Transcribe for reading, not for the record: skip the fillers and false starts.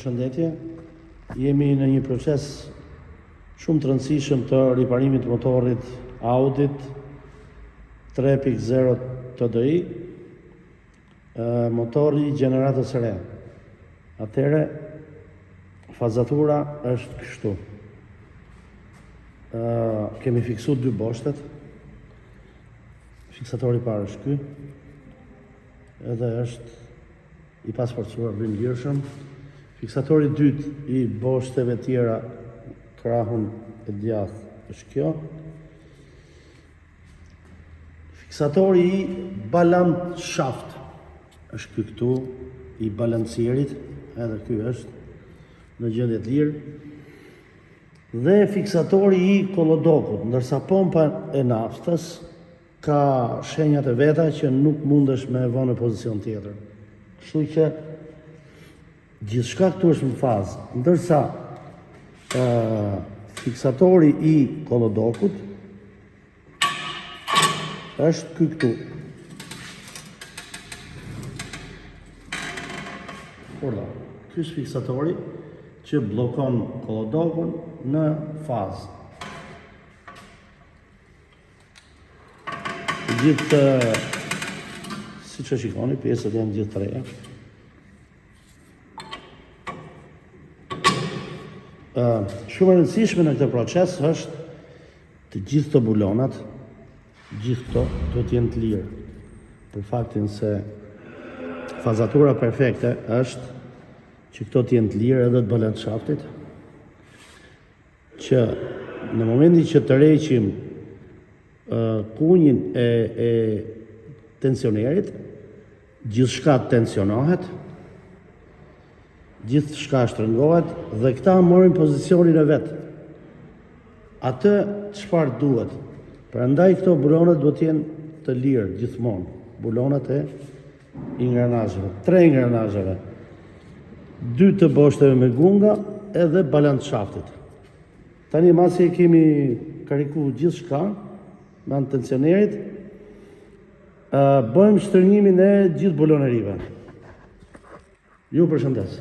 Shëndetje, jemi në një proces shumë të rëndësishëm të riparimit motorit Audit 3.0 TDI, motori gjeneratës së re. Atëre, fazatura është kështu. Kemi fiksu 2 boshtet, fiksatori parë është ky, edhe është i pasforcuar brendgjyrshëm. Fiksatori dytë i boshteve tjera krahun e djathtë është kjo. Fiksatori i balant shaft është ky këtu, i balancierit, edhe ky është në gjendje të lirë. Dhe fiksatori i kollodokut, ndërsa pompa e naftës ka shenjat e veta që nuk mundesh me e vënë në pozicion tjetër. Kështu që gjithçka këtu është në fazë, ndërsa fiksatori i kollodokut është ky këtu. Ky është fiksatori që bllokon kollodokun në fazë. Gjithë, siç e shikoni, pjesët janë gjithë të reja. Shumë e rëndësishme në këtë proces është të gjithë të bulonat, gjithë këto do të jenë të lirë, për faktin se fazatura perfekte është që këto të jenë të lirë edhe të balant shaftit, që në momentin që të reqim kunjin e tensionerit, gjithçka tensionohet, gjithë shka shtrëngohet dhe këta morin pozicionin e vetë. Atë çfarë duhet? Prandaj këto bulonat duhet të jenë të lirë gjithmonë. Bulonat e ingranazheve, 3 ingranazheve, 2 të boshteve me gunga edhe balant shaftit. Tani masi e kemi kariku gjithë shka me anë tensionerit, bëjmë shtrëngimin e gjithë bulonerive. Ju përshëndes.